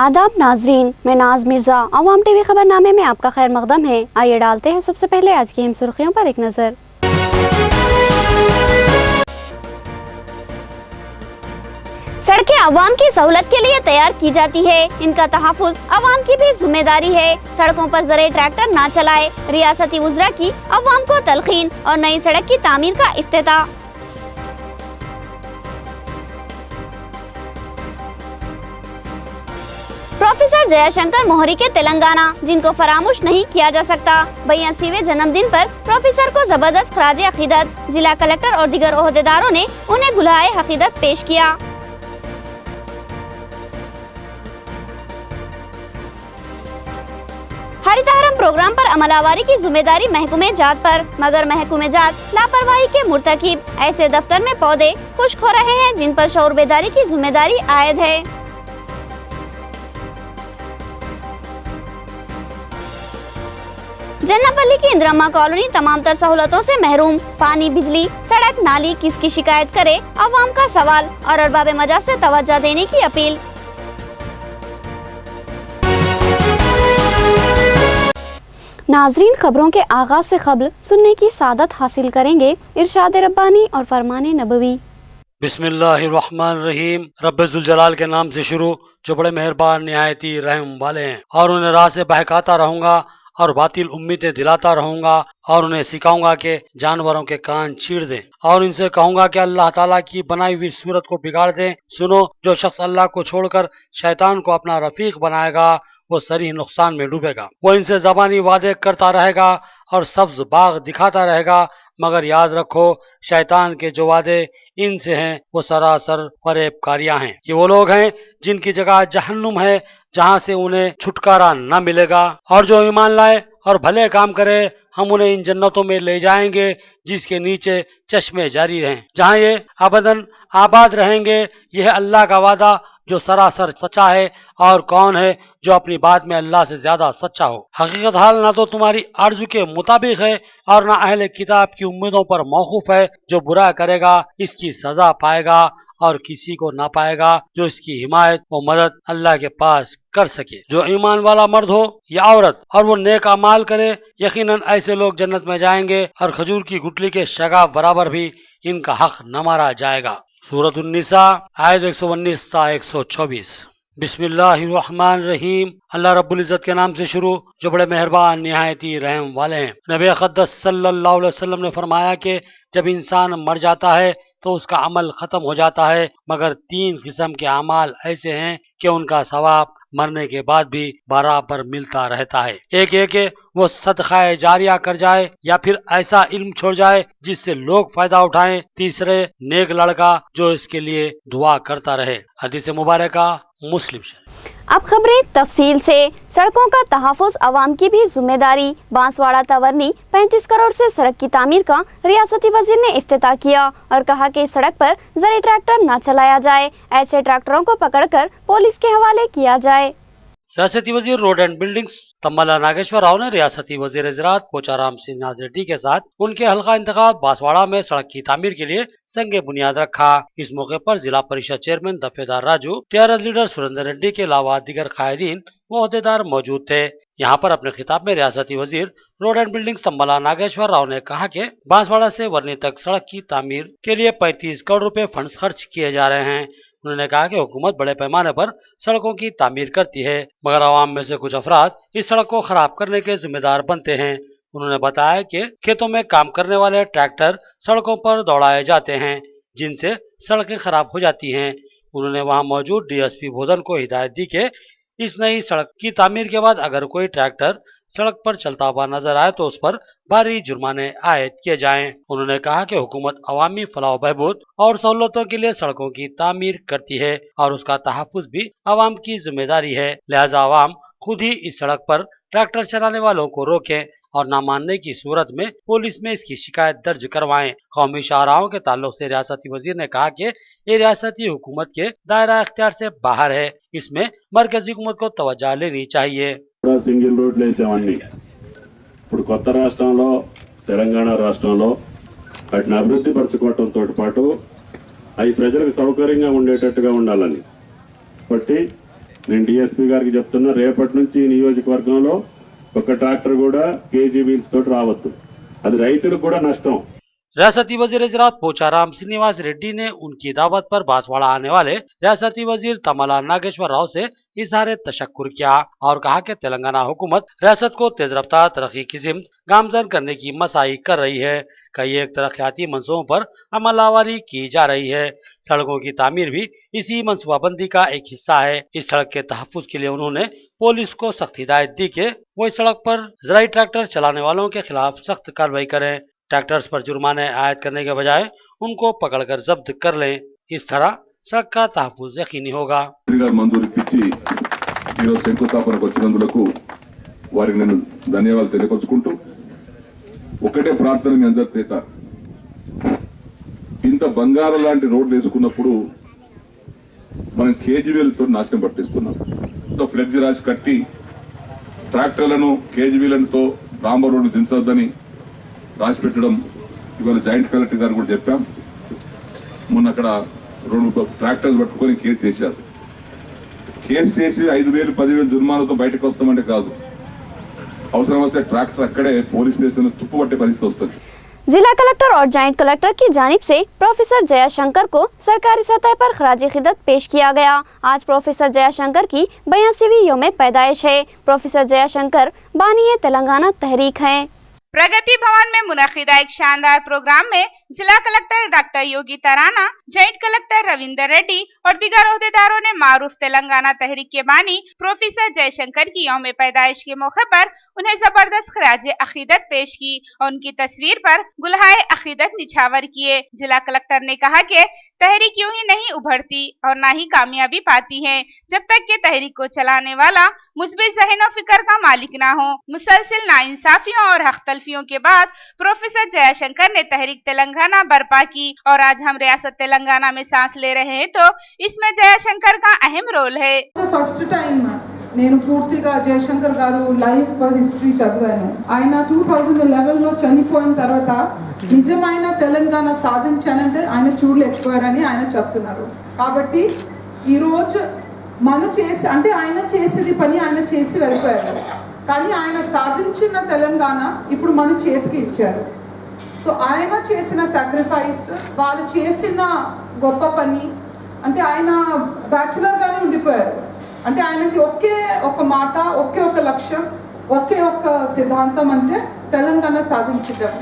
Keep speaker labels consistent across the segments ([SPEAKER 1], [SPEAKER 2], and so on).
[SPEAKER 1] आदाब नाजरीन, मैं नाज मिर्ज़ा। अवाम टीवी खबरनामे में आपका खैर मकदम है। आइए डालते हैं सबसे पहले आज की अहम सुर्खियों पर एक नज़र। सड़कें अवाम की सहूलत के लिए तैयार की जाती है, इनका तहफ़्फ़ुज़ अवाम की भी जिम्मेदारी है। सड़कों पर ज़रे ट्रैक्टर ना चलाए, रियासती वज़रा की अवाम को तलखीन और नई सड़क की तामीर का इफ्तिताह। प्रोफेसर जयशंकर मोहरी के तेलंगाना, जिनको फरामोश नहीं किया जा सकता। 82वें जन्मदिन पर प्रोफेसर को जबरदस्त खराज अकीदत। जिला कलेक्टर और दीगर ओहदेदारों ने उन्हें गुलाए अकीदत पेश किया। हरितहारम प्रोग्राम पर अमलावरी की जिम्मेदारी महकमे जात पर, मगर महकमे जात लापरवाही के मुर्तकिब। ऐसे दफ्तर में पौधे खुश्क हो रहे हैं जिन पर शऊर बेदारी की जिम्मेदारी आयद है। जन्नापल्ली की इंदिराम्मा कॉलोनी तमाम तर सहूलतों से महरूम। पानी, बिजली, सड़क, नाली, किसकी शिकायत करे, अवाम का सवाल और अरबाब मजाज से तवज्जो देने की अपील। नाजरीन, खबरों के आगाज से क़ब्ल सुनने की सादत हासिल करेंगे इरशाद रब्बानी और फरमान नबवी।
[SPEAKER 2] बिस्मिल्लाहिर्रहमानिर्रहीम। रब्बुल जलाल के नाम से शुरू, जो बड़े मेहरबान निहायती रहम वाले हैं। और उन्हें राह से बहकाता रहूंगा और बातिल उम्मीदें दिलाता रहूंगा, और उन्हें सिखाऊंगा कि जानवरों के कान चीर दें, और इनसे कहूंगा कि अल्लाह ताला की बनाई हुई सूरत को बिगाड़ दें। सुनो, जो शख्स अल्लाह को छोड़कर शैतान को अपना रफीक बनाएगा वो सरी नुकसान में डूबेगा। वो इनसे ज़बानी वादे करता रहेगा और सब्ज बाग दिखाता रहेगा, मगर याद रखो शैतान के जो वादे इनसे हैं वो सरासर फरेबकारियां हैं। ये वो लोग हैं जिनकी जगह जहन्नुम है, जहां से उन्हें छुटकारा न मिलेगा। और जो ईमान लाए और भले काम करे, हम उन्हें इन जन्नतों में ले जाएंगे जिसके नीचे चश्मे जारी रहें, जहां ये अबदन आबाद रहेंगे। यह अल्लाह का वादा जो सरासर सच्चा है। और कौन है जो अपनी बात में अल्लाह से ज्यादा सच्चा हो। हकीकत हाल ना तो तुम्हारी आरज़ू के मुताबिक है और ना अहले किताब की उम्मीदों पर मौकूफ है। जो बुरा करेगा इसकी सजा पाएगा और किसी को ना पाएगा जो इसकी हिमायत और मदद अल्लाह के पास कर सके। जो ईमान वाला मर्द हो या औरत और वो नेक अमाल करे, यकीनन ऐसे लोग जन्नत में जाएंगे और खजूर की गुठली के शगाफ बराबर भी इनका हक न मारा जाएगा। सूरत उन्निसा आयत 119 ता 124। बिस्मिल्लाहिर्रहमानिर्रहीम। अल्लाह रब्बुल इज़्ज़त के नाम से शुरू, जो बड़े मेहरबान निहायती रहम वाले हैं। नबी अक़दस सल्लल्लाहु अलैहि वसल्लम ने फरमाया कि जब इंसान मर जाता है तो उसका अमल खत्म हो जाता है, मगर 3 किस्म के अमाल ऐसे हैं कि उनका सवाब मरने के बाद भी बराबर मिलता रहता है। एक ये कि वो सदका जारिया कर जाए या फिर ऐसा इल्म छोड़ जाए जिससे लोग फायदा उठाएं। तीसरे, नेक लड़का जो इसके लिए दुआ करता रहे। हदीस मुबारका मुस्लिम शरीफ।
[SPEAKER 1] अब खबरें तफसील से। सड़कों का तहफ़्फ़ुज़ अवाम की भी जिम्मेदारी। बांसवाड़ा तवरनी 35 करोड़ से सड़क की तामीर का रियासती वजीर ने इफ्तिताह किया और कहा कि इस सड़क पर ज़रे ट्रैक्टर न चलाया जाए, ऐसे ट्रैक्टरों को पकड़कर पुलिस के हवाले किया जाए।
[SPEAKER 2] रियासती वजीर road and buildings Tummala Nageswara Rao ने रियासती वजीर ज़राअत पोचाराम सिंह नाज़रेड्डी के साथ उनके हल्का इंतखाब बांसवाड़ा में सड़क की तामीर के लिए संगे बुनियाद रखा। इस मौके पर जिला परिषद चेयरमैन दफेदार राजू, टीआरएस लीडर सुरेंद्र रेड्डी के अलावा दीगर कायदीन व ओहदेदार मौजूद थे। यहाँ पर अपने खिताब में रियासती वजीर road and buildings Tummala Nageswara Rao ने कहा कि बांसवाड़ा से वर्नी तक सड़क की तामीर के लिए 35 करोड़ रुपए फंड खर्च किए जा रहे हैं। उन्होंने कहा कि हुकूमत बड़े पैमाने पर सड़कों की तामीर करती है, मगर आवाम में से कुछ अफराद इस सड़क को खराब करने के जिम्मेदार बनते हैं। उन्होंने बताया कि खेतों में काम करने वाले ट्रैक्टर सड़कों पर दौड़ाए जाते हैं, जिनसे सड़कें खराब हो जाती हैं। उन्होंने वहां मौजूद डीएसपी बोधन को हिदायत दी कि इस नई सड़क की तामीर के बाद अगर कोई ट्रैक्टर सड़क पर चलता हुआ नजर आए तो उस पर भारी जुर्माने आयद किए जाएं। उन्होंने कहा कि हुकूमत अवामी फलाह बहबूद और सहूलतों के लिए सड़कों की तामीर करती है और उसका तहफ़्फ़ुज़ भी अवाम की जिम्मेदारी है। लिहाजा अवाम खुद ही इस सड़क पर ट्रैक्टर चलाने वालों को रोकें और न मानने की सूरत में पुलिस में इसकी शिकायत दर्ज करवाएं। कौमी शाहराहों के ताल्लुक से रियासती वजीर ने कहा कि ये रियासती हुकूमत के दायरा इख्तियार से बाहर है, इसमें मरकजी हुकूमत को तवज्जो लेनी चाहिए।
[SPEAKER 3] సింగిల్ రోడ్లు వేసేవాడిని ఇప్పుడు కొత్త రాష్ట్రంలో తెలంగాణ రాష్ట్రంలో వాటిని అభివృద్ధి పరచుకోవడంతో పాటు అవి ప్రజలకు సౌకర్యంగా ఉండేటట్టుగా ఉండాలని బట్టి నేను డిఎస్పీ గారికి చెప్తున్నా, రేపటి నుంచి ఈ నియోజకవర్గంలో ఒక ట్రాక్టర్ కూడా కేజీ వీల్స్ తోటి రావద్దు. అది రైతులకు కూడా నష్టం.
[SPEAKER 2] रियासती वजीर ज़राअत पोचाराम श्रीनिवास रेड्डी ने उनकी दावत पर बांसवाड़ा आने वाले रियासती वजीर तमला नागेश्वर राव से इजहार तशक्कुर किया और कहा कि तेलंगाना हुकूमत रियासत को तेज रफ्तार तरक्की की सिमत गामजन करने की मसाई कर रही है। कई एक तरक्याती मंसूबों पर अमलावरी की जा रही है। सड़कों की तामीर भी इसी मनसूबाबंदी का एक हिस्सा है। इस सड़क के तहफ्फुज के लिए उन्होंने पुलिस को सख्त हिदायत दी कि वो इस सड़क पर ज़राई ट्रैक्टर चलाने वालों के खिलाफ सख्त कार्रवाई करें। ट्रैक्टर्स पर जुर्माने आयद करने के बजाय उनको पकड़कर जब्त कर लें। इस तरह सड़क का तहफ्फुज यकीनी होगा।
[SPEAKER 4] మంజూరు ఇచ్చి ఈరోజు శంకుస్థాపనకు వచ్చినందుకు వారికి నేను ధన్యవాదాలు తెలియపరుచుకుంటూ ఒకటే ప్రార్థన మీ అందరి చేత, ఇంత బంగారం లాంటి రోడ్లు వేసుకున్నప్పుడు మనం కేజీవీలతో నాశనం పట్టిస్తున్నాం. ఫ్లెక్స్ రాసి కట్టి ట్రాక్టర్లను కేజీవీలతో రాంబ రోడ్డు దించొద్దని రాసి పెట్టడం ఇవాళ జాయింట్ కలెక్టర్ గారు కూడా చెప్పాం. మొన్న అక్కడ 2 ట్రాక్టర్స్ పట్టుకొని కేసు చేశారు. కేసు చేసి 5,000 10,000 జుర్మానాతో బయటకు వస్తామంటే కాదు, అవసరం వస్తే ట్రాక్టర్ అక్కడే పోలీస్ స్టేషన్ తుప్పుపట్టే పరిస్థితి వస్తుంది.
[SPEAKER 1] जिला कलेक्टर और जॉइंट कलेक्टर की जानिब से प्रोफेसर जयाशंकर को सरकारी सतह पर खराज खिदमत पेश किया गया। आज प्रोफेसर जयाशंकर की 82वीं यौम पैदाइश है। प्रोफेसर जयाशंकर बानी तेलंगाना तहरीक हैं।
[SPEAKER 5] प्रगति भवन में मुनक्किदा एक शानदार प्रोग्राम में जिला कलेक्टर डॉक्टर योगी तराना, जॉइंट कलेक्टर रविंदर रेड्डी और दीगर ओहदेदारों ने मारूफ तेलंगाना तहरीक के बानी प्रोफेसर जयशंकर की यौम पैदाइश के मौके पर उन्हें जबरदस्त खराज अकीदत पेश की और उनकी तस्वीर पर गुलहाए अकीदत निछावर किए। जिला कलेक्टर ने कहा कि तहरीक यूं ही नहीं उभरती और न ही कामयाबी पाती है जब तक कि तहरीक को चलाने वाला मुस्बित ज़हन और फिक्र का मालिक ना हो। मुसलसिल नाइंसाफियों और हक तलफियों के बाद प्रोफेसर जयाशंकर ने तहरीक तेलंगाना बर्पा की और आज हम रियासत तेलंगाना में सांस ले रहे हैं तो इसमें जयाशंकर का अहम रोल है।
[SPEAKER 6] फर्स्ट टाइम నేను పూర్తిగా జయశంకర్ గారు లైఫ్ హిస్టరీ చదివాను. ఆయన 2011లో చనిపోయిన తర్వాత నిజమైన తెలంగాణ సాధించానంటే ఆయన చూడలేకపోయారని ఆయన చెప్తున్నారు. కాబట్టి ఈరోజు మనం చేసి అంటే ఆయన చేసేది పని ఆయన చేసి వెళ్ళిపోయారు, కానీ ఆయన సాధించిన తెలంగాణ ఇప్పుడు మన చేతికి ఇచ్చారు. సో ఆయన చేసిన సాక్రిఫైస్, వాళ్ళు చేసిన గొప్ప పని అంటే ఆయన బ్యాచులర్గానే ఉండిపోయారు. అంటే ఆయనకి ఒకే ఒక మాట, ఒకే ఒక లక్ష్యం, ఒకే ఒక సిద్ధాంతం అంటే తెలంగాణ సాధించడం.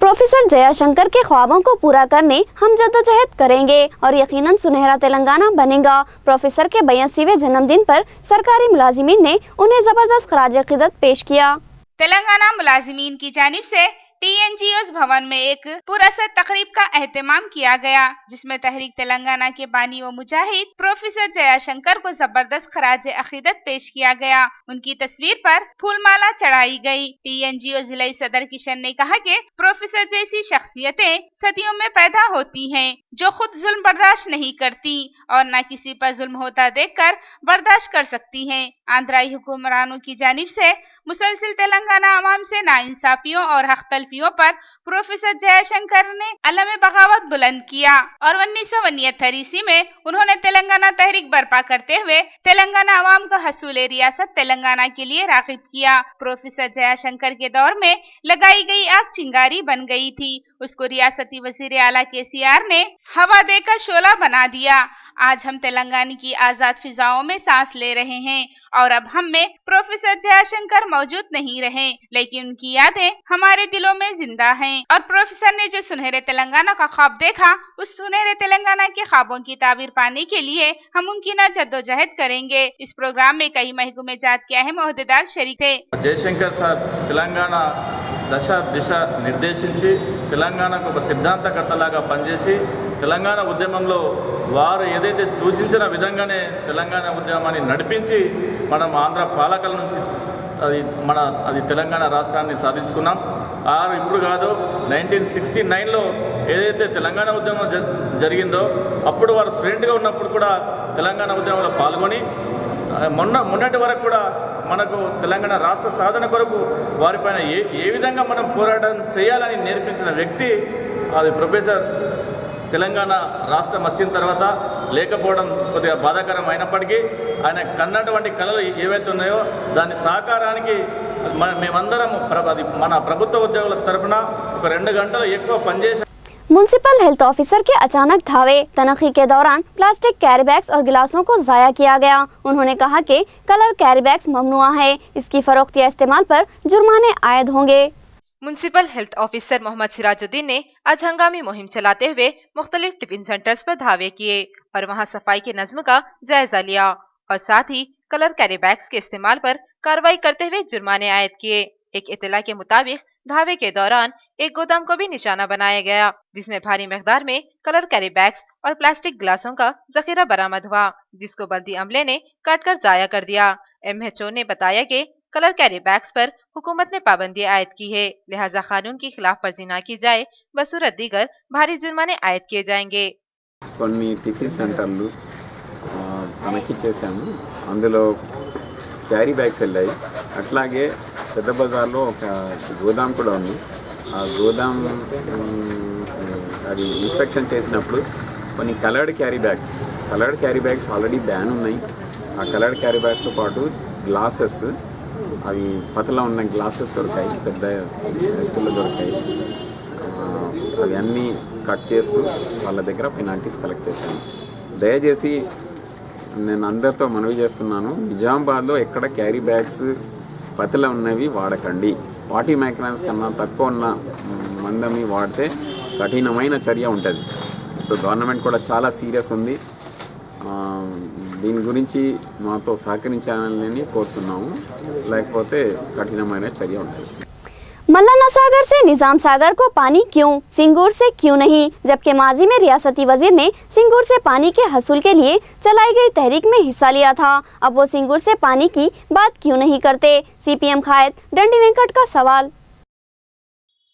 [SPEAKER 1] प्रोफेसर जयाशंकर के ख्वाबों को पूरा करने हम जद्दोजहद करेंगे और यकीनन सुनहरा तेलंगाना बनेगा। प्रोफेसर के 82वें जन्मदिन पर सरकारी मुलाजिमीन ने उन्हें जबरदस्त खराज अकीदत पेश किया।
[SPEAKER 5] तेलंगाना मुलाजिमीन की जानिब से TNGOs भवन में एक पुरस्कार तकरीब का एहतमाम किया गया, जिसमें तहरीक तेलंगाना के बानी व मुजाहिद प्रोफेसर जयाशंकर को जबरदस्त खराज अकीदत पेश किया गया। उनकी तस्वीर पर फूलमाला चढ़ाई गई। TNGO जिला सदर किशन ने कहा कि प्रोफेसर जैसी शख्सियतें सदियों में पैदा होती हैं, जो खुद जुल्म बर्दाश्त नहीं करती और न किसी पर जुल्म होता देखकर बर्दाश्त कर सकती हैं। आंध्राई हुक्मरानों की जानिब से मुसलसिल तेलंगाना अवाम से नाइंसाफियों और हक तलफियों पर प्रोफेसर जयशंकर ने अलम बगावत बुलंद किया और 1969 में उन्होंने तेलंगाना तहरीक बर्पा करते हुए तेलंगाना अवाम को हसूल रियासत तेलंगाना के लिए राग़िब किया। प्रोफेसर जयशंकर के दौर में लगाई गई आग चिंगारी बन गई थी, उसको रियासती वजीर आला KCR ने हवा देकर शोला बना दिया। आज हम तेलंगाना की आजाद फिजाओं में सांस ले रहे हैं और अब हम में प्रोफेसर जयशंकर मौजूद नहीं रहे, लेकिन उनकी यादें हमारे दिलों में जिंदा हैं और प्रोफेसर ने जो सुनहरे तेलंगाना का ख्वाब देखा, उस सुनहरे तेलंगाना के ख्वाबों की ताबीर पाने के लिए हम मुमकिन जद्दोजहद करेंगे। इस प्रोग्राम में कई महकमे जात के अहम ओहदेदार शरीक थे।
[SPEAKER 7] जयशंकर साहब तेलंगाना దశ దిశ నిర్దేశించి తెలంగాణకు ఒక సిద్ధాంతకర్తలాగా పనిచేసి తెలంగాణ ఉద్యమంలో వారు ఏదైతే సూచించిన విధంగానే తెలంగాణ ఉద్యమాన్ని నడిపించి మనం ఆంధ్ర పాలకుల నుంచి అది తెలంగాణ రాష్ట్రాన్ని సాధించుకున్నాం. ఇప్పుడు కాదు 1969లో ఏదైతే తెలంగాణ ఉద్యమం జరిగిందో అప్పుడు వారు స్టూడెంట్గా ఉన్నప్పుడు కూడా తెలంగాణ ఉద్యమంలో పాల్గొని మొన్నటి వరకు కూడా మనకు తెలంగాణ రాష్ట్ర సాధన కొరకు వారిపైన ఏ విధంగా మనం పోరాటం చేయాలని నేర్పించిన వ్యక్తి అది ప్రొఫెసర్. తెలంగాణ రాష్ట్రం వచ్చిన తర్వాత లేకపోవడం కొద్దిగా బాధాకరం అయినప్పటికీ ఆయన కన్నటువంటి కళలు ఏవైతే ఉన్నాయో దాని సహకారానికి మేమందరం మన ప్రభుత్వ ఉద్యోగుల తరఫున ఒక 2 గంటలు ఎక్కువ పనిచేసి
[SPEAKER 1] म्युनिसिपल हेल्थ ऑफिसर के अचानक धावे तनख्वाह के दौरान प्लास्टिक कैरी बैग्स और गिलासों को जाया किया गया। उन्होंने कहा कि कलर कैरी बैग्स ममनुआ है, इसकी फरोख्त या इस्तेमाल पर जुर्माने आयद होंगे।
[SPEAKER 8] Municipal health officer Mohammad Sirajuddin ने आज हंगामी मुहिम चलाते हुए मुख्तलिफ टिफिन सेंटर्स पर धावे किए और वहां सफाई के नज्म का जायजा लिया और साथ ही कलर कैरी बैग्स के इस्तेमाल पर कार्रवाई करते हुए जुर्माने आयद किए। एक इत्तला के मुताबिक धावे के दौरान एक गोदाम को भी निशाना बनाया गया जिसमें भारी मकदार में कलर कैरी बैग्स और प्लास्टिक गिलासों का जखीरा बरामद हुआ, जिसको बल्दी अमले ने काटकर जाया कर दिया। MHO ने बताया कि कलर कैरी बैग्स पर हुकूमत ने पाबंदी आयद की है, लिहाजा कानून की खिलाफ वर्जी न की जाए, बसूरत दीगर भारी जुर्माने आयद किए जाएंगे।
[SPEAKER 9] కొన్ని టిఫిన్ సెంటర్లు తనఖిచ్చేసాము, అందులో క్యారీ బ్యాగ్స్ వెళ్ళాయి. అట్లాగే పెద్ద బజార్లో ఒక గోదాం కూడా ఉంది. ఆ గోదాం అది ఇన్స్పెక్షన్ చేసినప్పుడు కొన్ని coloured carry bags already ban ఉన్నాయి. ఆ కలర్డ్ క్యారీ బ్యాగ్స్తో పాటు గ్లాసెస్, అవి పతలా ఉన్న గ్లాసెస్ దొరికాయి, పెద్ద ఎత్తులు దొరికాయి. అవి అన్నీ కట్ చేస్తూ వాళ్ళ దగ్గర పెనాల్టీస్ కలెక్ట్ చేశాను. దయచేసి నేను అందరితో మనవి చేస్తున్నాను, నిజామాబాద్లో ఎక్కడ క్యారీ బ్యాగ్స్ పతలా ఉన్నవి వాడకండి. వాటి మైక్రాన్స్ కన్నా తక్కువ ఉన్న మందమి వాడితే కఠినమైన చర్య ఉంటుంది. ఇప్పుడు గవర్నమెంట్ కూడా చాలా సీరియస్ ఉంది. దీని గురించి మాతో సహకరించాలని కోరుతున్నాము, లేకపోతే కఠినమైన చర్య ఉంటుంది.
[SPEAKER 1] मल्लाना सागर से निजाम सागर को पानी क्यों, सिंगूर से क्यों नहीं? जबकि माजी में रियासती वजीर ने सिंगूर से पानी के हसूल के लिए चलाई गई तहरीक में हिस्सा लिया था, अब वो सिंगूर से पानी की बात क्यों नहीं करते? CPM कायद डंडी वेंकट का सवाल।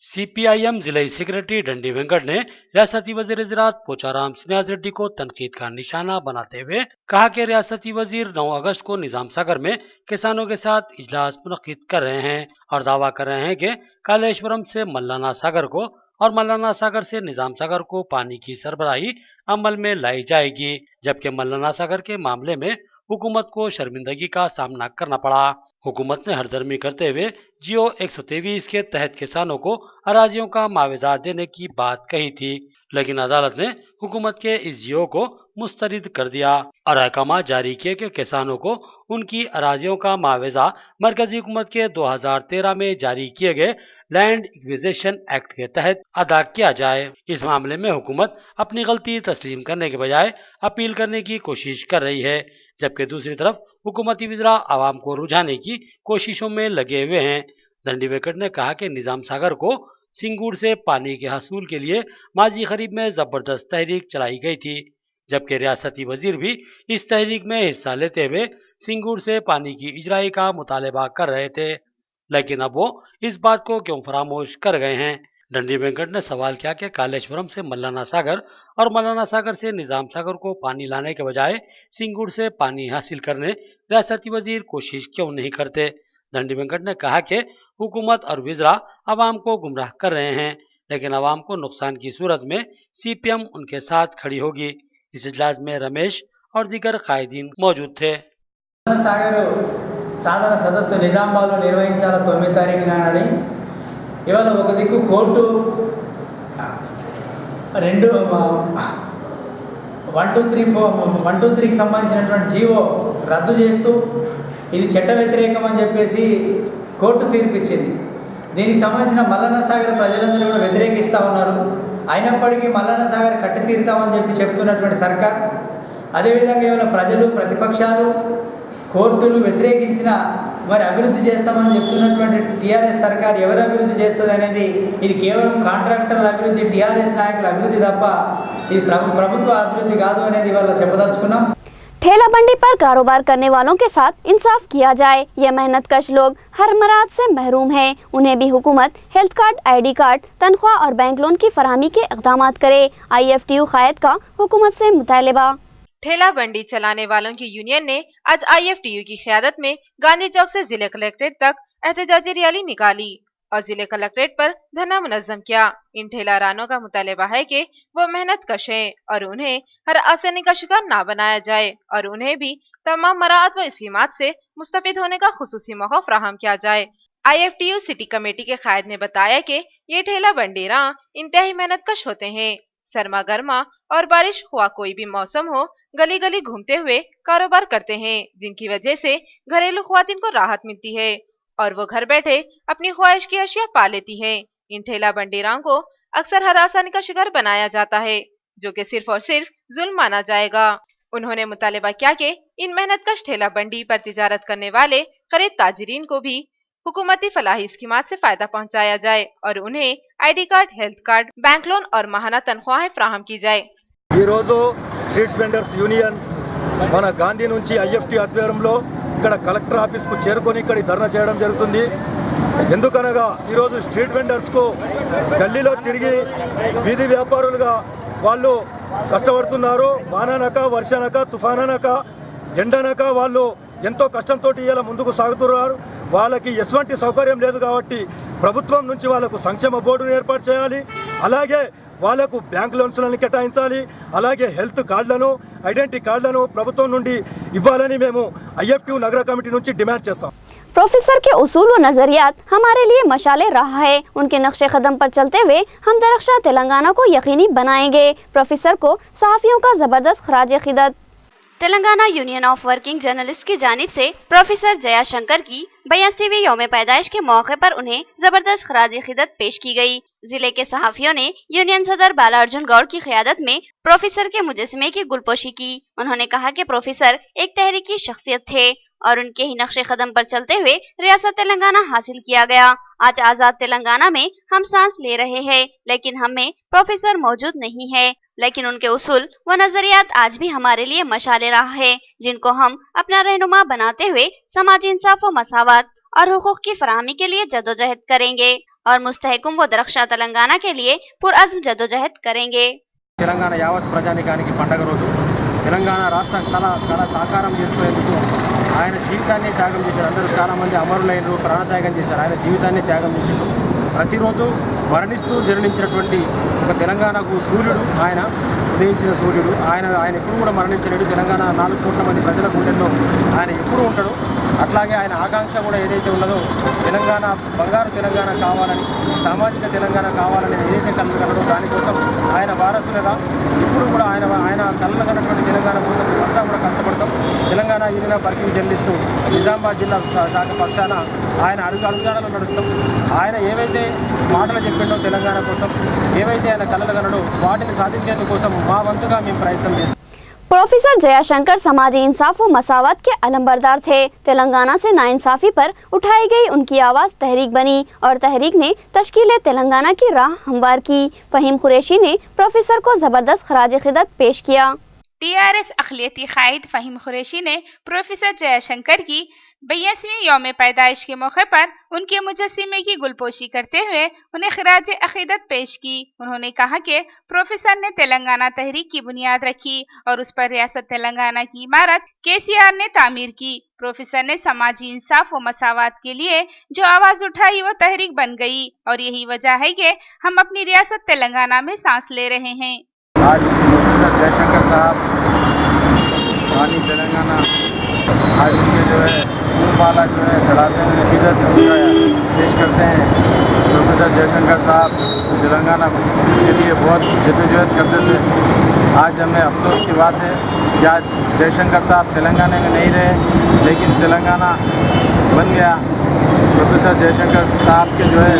[SPEAKER 2] CPIM जिले सेक्रेटरी डंडी वेंकट ने रियासती वजीर ज़राअत पोचाराम सिन्हाज रेड्डी को तनकीद का निशाना बनाते हुए कहा कि रियासती वजीर 9 अगस्त को निजाम सागर में किसानों के साथ इजलास मुनक्किद कर रहे हैं और दावा कर रहे हैं कि कालेश्वरम से मल्लाना सागर को और मल्लाना सागर से निजाम सागर को पानी की सरबराही अमल में लाई जाएगी, जबकि मल्लाना सागर के मामले में हुकूमत को शर्मिंदगी का सामना करना पड़ा। हुकूमत ने हरदर्मी करते हुए जियो 123 के तहत किसानों को अराजियों का मुआवजा देने की बात कही थी, लेकिन अदालत ने हुकूमत के इस जियो को मुस्तरद कर दिया और अहकाम जारी किए कि किसानों को उनकी अराजियों का मुआवजा मरकजी हुकूमत के 2013 में जारी किए गए लैंड एक्विजिशन एक्ट के तहत अदा किया जाए। इस मामले में हुकूमत अपनी गलती तस्लीम करने के बजाय अपील करने की कोशिश कर रही है, जबकि दूसरी तरफ हुकूमती वज़रा आवाम को रुझाने की कोशिशों में लगे हुए हैं। डंडी वेंकट ने कहा कि निजाम सागर को सिंगूर से पानी के हसूल के लिए माजी खरीब में जबरदस्त तहरीक चलाई गई थी, जबकि रियासती वजीर भी इस तहरीक में हिस्सा लेते हुए सिंगूर से पानी की इजराई का मुतालबा कर रहे थे, लेकिन अब वो इस बात को क्यों फरामोश कर गए हैं। डंडी वेंकट ने सवाल किया कि कालेश्वरम से मल्लाना सागर और मल्लाना सागर से निजाम सागर को पानी लाने के बजाय सिंगूर से पानी हासिल करने रियासती वजीर कोशिश क्यों नहीं करते। डंडी वेंकट ने कहा कि हुकूमत और वज़रा अवाम को गुमराह कर रहे हैं, लेकिन अवाम को नुकसान की सूरत में CPM उनके साथ खड़ी होगी। इस इजलास में रमेश और दीगर कायदीन मौजूद थे।
[SPEAKER 10] సాగర్ సాధారణ సదస్సు నిజామాబాద్లో నిర్వహించాల 9 తారీఖు నాడని ఇవాళ ఒక దిక్కు కోర్టు 123కి సంబంధించినటువంటి జీవో రద్దు చేస్తూ ఇది చట్ట వ్యతిరేకం అని చెప్పేసి కోర్టు తీర్పిచ్చింది. దీనికి సంబంధించిన మల్లన్న సాగర్ ప్రజలందరూ కూడా వ్యతిరేకిస్తూ ఉన్నారు. అయినప్పటికీ మల్లన్న సాగర్ కట్టి తీరుతామని చెప్పి చెప్తున్నటువంటి సర్కార్, అదేవిధంగా ఏమైనా ప్రజలు ప్రతిపక్షాలు కోర్టులు వ్యతిరేకించిన మరి అభివృద్ధి చేస్తామని చెప్తున్నటువంటి టీఆర్ఎస్ సర్కార్ ఎవరు అభివృద్ధి చేస్తుంది అనేది ఇది కేవలం కాంట్రాక్టర్ల అభివృద్ధి, టీఆర్ఎస్ నాయకుల అభివృద్ధి తప్ప ఇది ప్రభుత్వ అభివృద్ధి కాదు అనేది ఇవాళ చెప్పదలుచుకున్నాం।
[SPEAKER 1] ठेला बंडी पर कारोबार करने वालों के साथ इंसाफ किया जाए। ये मेहनत कश लोग हर मराद से महरूम हैं, उन्हें भी हुकूमत हेल्थ कार्ड, ID कार्ड, तनख्वाह और बैंक लोन की फरहमी के इक़दामात करे। IFTU कायद का हुकूमत से मुतालबा।
[SPEAKER 8] ठेला बंडी चलाने वालों की यूनियन ने आज IFTU की क़यादत में गांधी चौक से जिले कलेक्ट्रेट तक एहतजाजी रैली निकाली और जिले कलेक्ट्रेट पर धरना मुनज़्ज़म किया। इन ठेलारानों का मुतालिबा है कि वो मेहनत कश हैं और उन्हें हर आसानी का शिकार ना बनाया जाए और उन्हें भी तमाम मराहत व स्कीमात से मुस्तफिद होने का खुसूसी मौका फराहम किया जाए। IFTU सिटी कमेटी के कायद ने बताया कि ये ठेला बंडेरा इंतहाई मेहनत कश होते हैं। सरमा गर्मा और बारिश हुआ कोई भी मौसम हो, गली गली घूमते हुए कारोबार करते हैं, जिनकी वजह से घरेलू ख्वातीन को राहत मिलती है और वो घर बैठे अपनी ख्वाहिश की अशिया पा लेती हैं। इन ठेला बंडेराओं को अक्सर हर आसानी का शिकार बनाया जाता है, जो कि सिर्फ और सिर्फ जुल्म माना जाएगा। उन्होंने मुतालिबा किया कि इन मेहनतकश ठेला बंडी पर तिजारत करने वाले गरीब ताजिरीन को भी हुकूमती फलाही स्कीमात से फायदा पहुंचाया जाए और उन्हें ID card, health card, bank loan और माहाना तनख्वाहें फराहम की जाए।
[SPEAKER 11] ఈ రోజు స్ట్రీట్ వెండర్స్ యూనియన్ మన గాంధీ నుంచి IFT ఆధ్వర్యంలో ఇక్కడ కలెక్టర్ ఆఫీస్కు చేరుకొని ఇక్కడ ధర్నా చేయడం జరుగుతుంది. ఎందుకనగా ఈరోజు స్ట్రీట్ వెండర్స్కు గల్లీలో తిరిగి వీధి వ్యాపారులుగా వాళ్ళు కష్టపడుతున్నారు. వాననక, వర్షనక, తుఫాననక, ఎండనక వాళ్ళు ఎంతో కష్టంతో ఇలా ముందుకు సాగుతున్నారు. వాళ్ళకి ఎటువంటి సౌకర్యం లేదు కాబట్టి ప్రభుత్వం నుంచి వాళ్ళకు సంక్షేమ బోర్డును ఏర్పాటు చేయాలి. అలాగే వాళ్ళకు బ్యాంక్ లోన్స్లను కేటాయించాలి. అలాగే హెల్త్ కార్డులను, ఐడెంటిటీ కార్డులను ప్రభుత్వం నుండి ఇవ్వాలని మేము IFTU నగర కమిటీ నుంచి డిమాండ్ చేస్తాం.
[SPEAKER 1] प्रोफेसर के उसूल व नजरियात हमारे लिए मशाले रहा है। उनके नक्शे कदम पर चलते हुए हम दरख्शा तेलंगाना को यकीनी बनाएंगे। प्रोफेसर को सहाफ़ियों का जबरदस्त खराज खिदमत। Telangana union of working journalist की जानिब से प्रोफेसर जयाशंकर की 82वीं यौम पैदाइश के मौके पर उन्हें जबरदस्त खराज खिदमत पेश की गई। जिले के सहाफ़ियों ने यूनियन सदर बाला अर्जुन गौड़ की क़यादत में प्रोफेसर के मुजस्समे की गुलपोशी की। उन्होंने कहा कि प्रोफेसर एक तहरीकी शख्सियत थे और उनके ही नक्शे कदम पर चलते हुए रियासत तेलंगाना हासिल किया गया। आज आज़ाद तेलंगाना में हम सांस ले रहे हैं, लेकिन हम में प्रोफेसर मौजूद नहीं है, लेकिन उनके उसूल व नजरियात आज भी हमारे लिए मशाले राह है, जिनको हम अपना रहनुमा बनाते हुए समाजी इंसाफ व मसावत और हुकूक की फराहमी के लिए जदोजहद करेंगे और मुस्तहकम व दरख्शा तेलंगाना के लिए पुरअज़्म जदोजहद करेंगे।
[SPEAKER 12] తెలంగాణ యావత్ ప్రజానికానికి పండగ రోజు. తెలంగాణ రాష్ట్ర కళ సాకారం చేసుకునేందుకు ఆయన జీవితాన్ని త్యాగం చేశారు. అందరూ చాలామంది అమరులైనరు, ప్రాణత్యాగం చేశారు. ఆయన జీవితాన్ని త్యాగం చేశారు. ప్రతిరోజు మరణిస్తూ జన్మించినటువంటి ఒక తెలంగాణకు సూర్యుడు, ఆయన ఉదయించిన సూర్యుడు. ఆయన ఎప్పుడు కూడా మరణించలేడు. తెలంగాణ 4 కోట్ల మంది ప్రజల గుండెల్లో ఆయన ఎప్పుడూ ఉంటాడు. అట్లాగే ఆయన ఆకాంక్ష కూడా ఏదైతే ఉన్నదో తెలంగాణ బంగారు తెలంగాణ కావాలని, సామాజిక తెలంగాణ కావాలని ఏదైతే కలగలడో దానికోసం ఆయన వారసులుగా ఇప్పుడు కూడా ఆయన కలగనటువంటి తెలంగాణ కోసం అంతా కూడా కష్టపడతాం. Telangana union of working journalist Nizamabad జిల్లా శాఖ పక్షాన ఆయన అడుగుజాడలో నడుస్తాం. ఆయన ఏవైతే మాటలు చెప్పిండో తెలంగాణ కోసం, ఏవైతే ఆయన కలగలడో వాటిని సాధించేందుకోసం మా వంతుగా మేము ప్రయత్నం చేస్తాం.
[SPEAKER 1] प्रोफेसर जयाशंकर समाजी इंसाफ व मसावत के अलंबरदार थे। तेलंगाना से नाइंसाफी पर उठाई गई उनकी आवाज़ तहरीक बनी और तहरीक ने तश्कील तेलंगाना की राह हमवार की। फहीम कुरैशी ने प्रोफेसर को जबरदस्त खराज खिदमत पेश किया।
[SPEAKER 5] TRS अखिलती कायद फहीम कुरैशी ने प्रोफेसर जयाशंकर की 82वीं यौम पैदाइश के मौके पर उनके मुजस्समे की गुलपोशी करते हुए उन्हें खराज अकीदत पेश की। उन्होंने कहा कि प्रोफेसर ने तेलंगाना तहरीक की बुनियाद रखी और उस पर रियासत तेलंगाना की इमारत KCR ने तामीर की। प्रोफेसर ने समाजी इंसाफ व मसावत के लिए जो आवाज उठाई वो तहरीक बन गई और यही वजह है कि हम अपनी रियासत तेलंगाना में सांस ले रहे हैं।
[SPEAKER 12] आज प्रोफेसर जयशंकर साहब रानी तेलंगाना आज उनके जो है फूलमाला जो है चढ़ाते हैं, अकीदत उनका पेश करते हैं। प्रोफेसर जयशंकर साहब तेलंगाना के लिए बहुत जद्दोजहद करते थे। आज हमें अफसोस की बात है कि आज जयशंकर साहब तेलंगाना में नहीं रहे, लेकिन तेलंगाना बन गया। प्रोफेसर जयशंकर साहब के जो है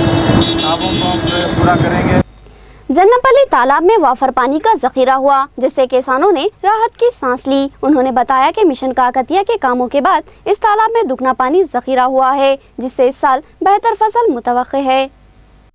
[SPEAKER 12] ख्वाबों को हम जो है पूरा करेंगे।
[SPEAKER 1] जन्नपल्ली तालाब में वाफर पानी का जखीरा हुआ, जिससे किसानों ने राहत की सांस ली। उन्होंने बताया कि मिशन काकतिया के कामों के बाद इस तालाब में दुगना पानी जखीरा हुआ है, जिससे इस साल बेहतर फसल मुतवक्के है।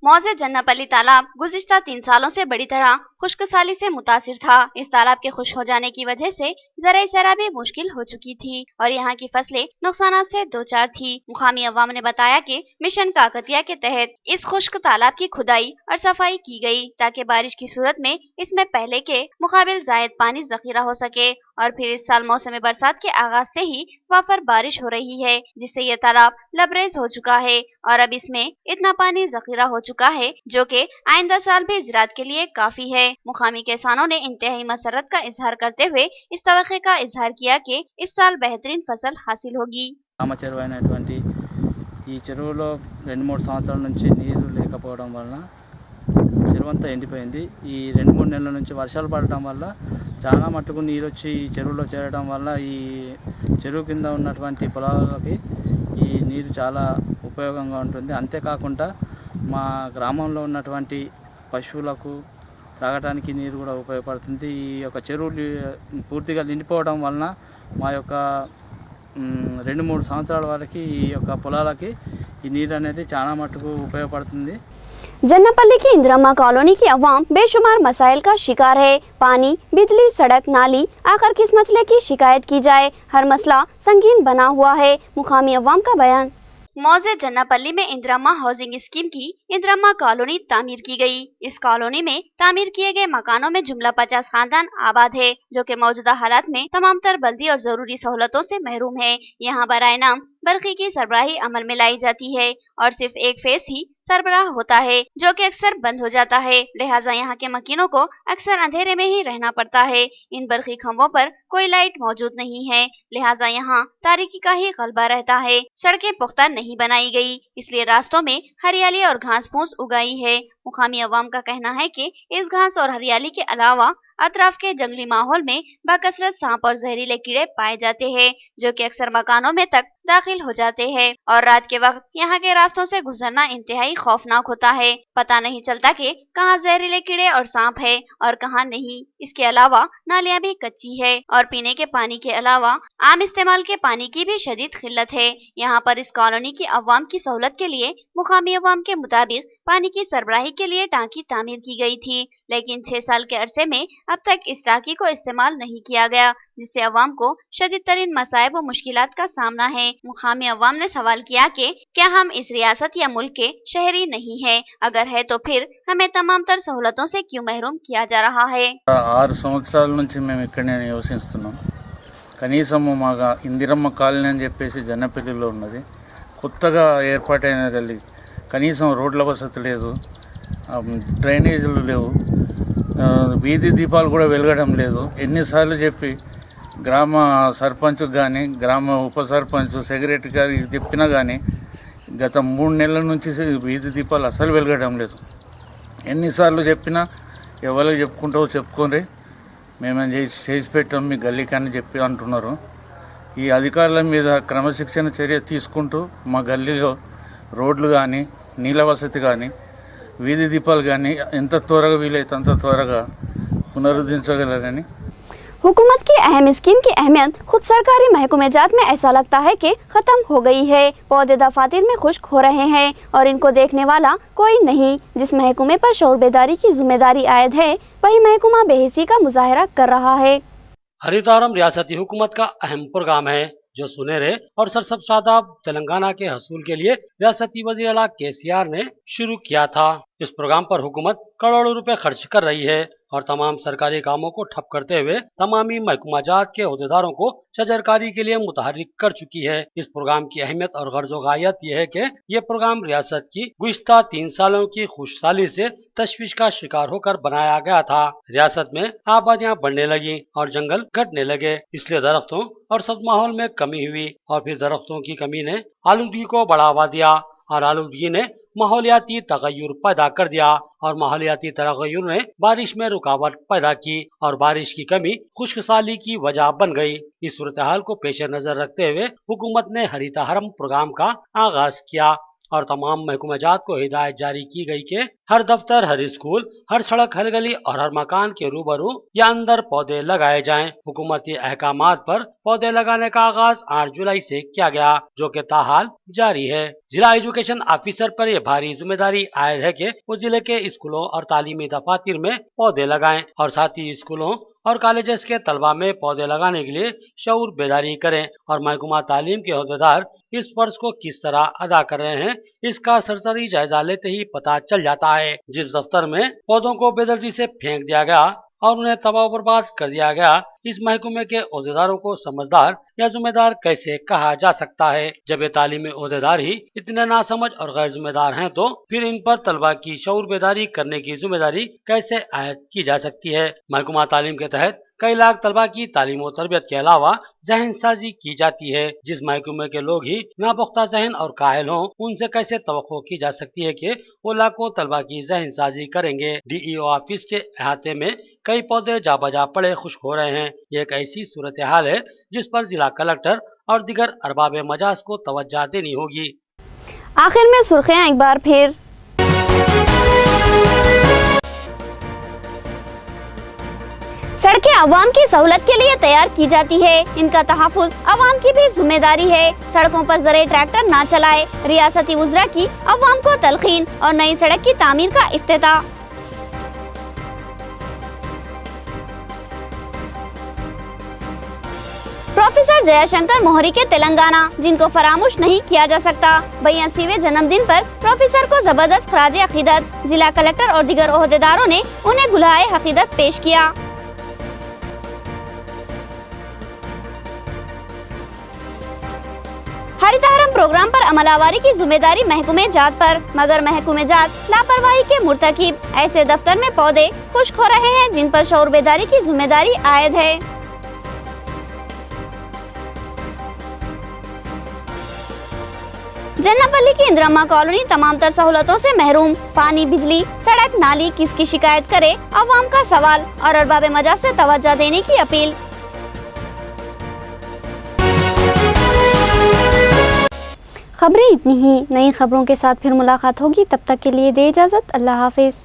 [SPEAKER 1] मौजे जन्नपल्ली तालाब गुज़िश्ता 3 सालों से बड़ी तरह खुश्क साली से मुतासिर था। इस तालाब के खुश हो जाने की वजह से ज़राई सैराबी मुश्किल हो चुकी थी और यहाँ की फसलें नुकसान से दो चार थी। मुकामी अवाम ने बताया कि मिशन काकतिया के तहत इस खुश्क तालाब की खुदाई और सफाई की गई ताकि बारिश की सूरत में इसमें पहले के मुकाबिल जायद पानी जखीरा हो सके और फिर इस साल मौसम बरसात के आगाज से ही वाफर बारिश हो रही है, जिससे ये तालाब लबरेज हो चुका है और अब इसमें इतना पानी जखीरा हो चुका है जो कि आइंदा साल भी ज़राअत के लिए काफी है। मुकामी किसानों ने इंतहाई मसरत का इजहार करते हुए इस तवक्के का इजहार किया कि इस साल बेहतरीन फसल हासिल होगी।
[SPEAKER 13] ఈ చెరువులో 2-3 సంవత్సరాల నుంచి నీరు లేకపోవడం వలన చెరువు అంతా ఎండిపోయింది। ఈ 2-3 నెలల నుంచి వర్షాలు పడటం వల్ల చాలా మట్టుకు నీరు వచ్చి ఈ చెరువులో చేరడం వల్ల ఈ చెరువు కింద ఉన్నటువంటి పొలాలకి ఈ నీరు చాలా ఉపయోగంగా ఉంటుంది। అంతేకాకుండా మా గ్రామంలో ఉన్నటువంటి పశువులకు తాగడానికి నీరు కూడా ఉపయోగపడుతుంది। ఈ యొక్క చెరువు పూర్తిగా నిండిపోవడం వలన మా యొక్క 2-3 సంవత్సరాల వరకు ఈ యొక్క పొలాలకి ఈ నీరు అనేది చాలా మట్టుకు ఉపయోగపడుతుంది।
[SPEAKER 1] जन्नापल्ली की इंदिरम्मा कॉलोनी की अवाम बेशुमार मसाइल का शिकार है। पानी, बिजली, सड़क, नाली, आखिर किस मसले की शिकायत की जाए, हर मसला संगीन बना हुआ है। मुकामी अवाम का बयान। मौजे जन्नापल्ली में इंदिरम्मा हाउसिंग स्कीम की इंदिरम्मा कॉलोनी तामीर की गई। इस कॉलोनी में तामीर किए गए मकानों में जुमला 50 खानदान आबाद है जो कि मौजूदा हालात में तमाम तर बल्दी और जरूरी सहूलतों से महरूम है। यहाँ बराए नाम बरकी की सरबराही अमल में लाई जाती है और सिर्फ एक फेस ही सरबराह होता है जो कि अक्सर बंद हो जाता है, लिहाजा यहाँ के मकीनों को अक्सर अंधेरे में ही रहना पड़ता है। इन बरकी खंभों पर कोई लाइट मौजूद नहीं है, लिहाजा यहाँ तारीकी का ही गलबा रहता है। सड़कें पुख्ता नहीं बनाई गई, इसलिए रास्तों में हरियाली और घास फूस उगाई है। मुकामी अवाम का कहना है कि इस घास और हरियाली के अलावा अतराफ के जंगली माहौल में बाकसरत सांप और जहरीले कीड़े पाए जाते हैं जो कि अक्सर मकानों में तक दाखिल हो जाते हैं और रात के वक्त यहाँ के रास्तों से गुजरना इंतहाई खौफनाक होता है। पता नहीं चलता कि कहाँ जहरीले कीड़े और सांप है और कहाँ नहीं। इसके अलावा नालियाँ भी कच्ची है और पीने के पानी के अलावा आम इस्तेमाल के पानी की भी शदीद किल्लत है। यहाँ पर इस कॉलोनी की अवाम की सहूलत के लिए मुकामी अवाम के मुताबिक पानी की सरबराही के लिए टांकी तामीर की गई थी, लेकिन 6 साल के अरसे में अब तक इस टांकी को इस्तेमाल नहीं किया गया, जिससे अवाम को शदीद तरीन मसाइब व मुश्किलात का सामना है। मुकामी अवाम ने सवाल किया कि क्या हम इस रियासत या मुल्क के शहरी नहीं है, अगर है तो फिर हमें तमाम तर सहूलतों से क्यों महरूम किया जा रहा है।
[SPEAKER 13] 6 సంవత్సరాల నుంచి మేము ఇక్కడనే నివసిస్తున్నాం। కనీసం మా ఇందిరమ్మ కాలనీ అని చెప్పేసి జన్నపల్లిలో ఉన్నది, కొత్తగా ఏర్పాటైనది। కనీసం రోడ్ల వసతి లేదు, డ్రైనేజీలు లేవు, వీధి దీపాలు కూడా వెలగడం లేదు। ఎన్నిసార్లు చెప్పి గ్రామ సర్పంచ్ కానీ గ్రామ ఉప సర్పంచ్ సెక్రటరీ గారికి చెప్పినా కానీ గత 3 నెలల నుంచి వీధి దీపాలు అసలు వెలగడం లేదు। ఎన్నిసార్లు చెప్పినా ఎవరికి చెప్పుకుంటావో చెప్పుకోండి, మేమేం చేసి పెట్టాం మీ గల్లీకని చెప్పి అంటున్నారు। ఈ అధికారుల మీద క్రమశిక్షణ చర్య తీసుకుంటూ మా గల్లీలో రోడ్లు కానీ నీళ్ళ వసతి కానీ వీధి దీపాలు కానీ ఎంత త్వరగా వీలైతే అంత త్వరగా పునరుద్ధరించగలరని।
[SPEAKER 1] हुकूमत की अहम स्कीम की अहमियत खुद सरकारी महकमे जात में ऐसा लगता है कि खत्म हो गई है। पौधे दफातर में खुश्क हो रहे हैं और इनको देखने वाला कोई नहीं। जिस महकमे पर शऊर बेदारी की जिम्मेदारी आयद है वही महकमा बेहिसी का मुजाहरा कर रहा है।
[SPEAKER 2] हरितारम रियासती हुकूमत का अहम प्रोग्राम है जो सुनहरे और सरसब्ज शादाब तेलंगाना के हसूल के लिए रियासती वजीर आला KCR ने शुरू किया था। इस प्रोग्राम पर हुकूमत करोड़ों रुपए खर्च कर रही है और तमाम सरकारी कामों को ठप करते हुए तमामी महकमाजात के अहदेदारों को शजरकारी के लिए मुतहर्रिक कर चुकी है। इस प्रोग्राम की अहमियत और गर्ज़ो गायत यह है कि ये प्रोग्राम रियासत की गुज़िश्ता 3 सालों की खुशहाली से तशवीश का शिकार होकर बनाया गया था। रियासत में आबादियां बढ़ने लगी और जंगल घटने लगे, इसलिए दरख्तों और सब्ज माहौल में कमी हुई और फिर दरख्तों की कमी ने आलूदगी को बढ़ावा दिया और आलूदगी ने माहौलियाती तगय्युर पैदा कर दिया और माहौलियाती तगय्युर ने बारिश में रुकावट पैदा की और बारिश की कमी खुश्क साली की वजह बन गई। इस सूरत हाल को पेश नजर रखते हुए हुकूमत ने हरितारम प्रोग्राम का आगाज किया और तमाम महकमाजात को हिदायत जारी की गई कि हर दफ्तर, हर स्कूल, हर सड़क, हर गली और हर मकान के रूबरू या अंदर पौधे लगाए जाएं। हुकूमती अहकामात पर पौधे लगाने का आगाज 8 जुलाई से किया गया, जो कि ताहाल जारी है। जिला एजुकेशन ऑफिसर पर यह भारी जिम्मेदारी आयद है कि वो जिले के स्कूलों और तालीमी दफातर में पौधे लगाएं और साथ ही स्कूलों और कॉलेजेस के तलबा में पौधे लगाने के लिए शऊर बेदारी करें और महकमा तालीम के अहदेदार इस फर्ज को किस तरह अदा कर रहे हैं, इसका सरसरी जायजा लेते ही पता चल जाता है। जिस दफ्तर में पौधों को बेदर्दी से फेंक दिया गया और उन्हें तबाह बर्बाद कर दिया गया, इस महकमे के अहदेदारों को समझदार या जिम्मेदार कैसे कहा जा सकता है? जब ये तालीमी अहदेदार ही इतने नासमझ और गैर जिम्मेदार हैं, तो फिर इन पर तलबा की शऊर बेदारी करने की जिम्मेदारी कैसे आयद की जा सकती है? महकमा तालीम के तहत कई लाख तलबा की तालीम और तरबियत के अलावा जहन साजी की जाती है। जिस महकमे के लोग ही नापुख्ता जहन और काहिल हों, उनसे कैसे तवक्को की जा सकती है कि वो लाखों तलबा की जहन साजी करेंगे? DEO ऑफिस के अहाते में कई पौधे जा बजा पड़े खुश्क हो रहे हैं। ये एक ऐसी सूरत हाल है जिस पर जिला कलेक्टर और दीगर अरबाब मजाज को तवज्जो देनी होगी।
[SPEAKER 1] आखिर में सुर्खियां एक बार फिर। सड़कें अवाम की सहूलत के लिए तैयार की जाती है, इनका तहफ़्फ़ुज़ अवाम की भी जिम्मेदारी है। सड़कों पर ज़रे ट्रैक्टर ना चलाए, रियासती वज़रा की अवाम को तलखीन और नई सड़क की तामीर का इफ्तिताह। प्रोफेसर जयाशंकर मोहरी के तेलंगाना, जिनको फरामोश नहीं किया जा सकता। 82वें जन्मदिन पर प्रोफेसर को जबरदस्त खराज अकीदत, जिला कलेक्टर और दीगर ओहदेदारों ने उन्हें गुलाए अकीदत पेश किया। हरितहरम प्रोग्राम पर अमलावरी की जिम्मेदारी महकमे जात पर, मगर महकमे जात लापरवाही के मुर्तकिब। ऐसे दफ्तर में पौधे खुश्क हो रहे हैं जिन पर शऊर बेदारी की जिम्मेदारी आयद है। जन्नापल्ली की इंदिरम्मा कॉलोनी तमाम तर सहूलतों से महरूम। पानी, बिजली, सड़क, नाली, किसकी शिकायत करे? अवाम का सवाल और अरबाब मजाज से तवज्जो देने की अपील। खबरें इतनी ही, नई खबरों के साथ फिर मुलाकात होगी, तब तक के लिए दे इजाजत। अल्लाह हाफिज।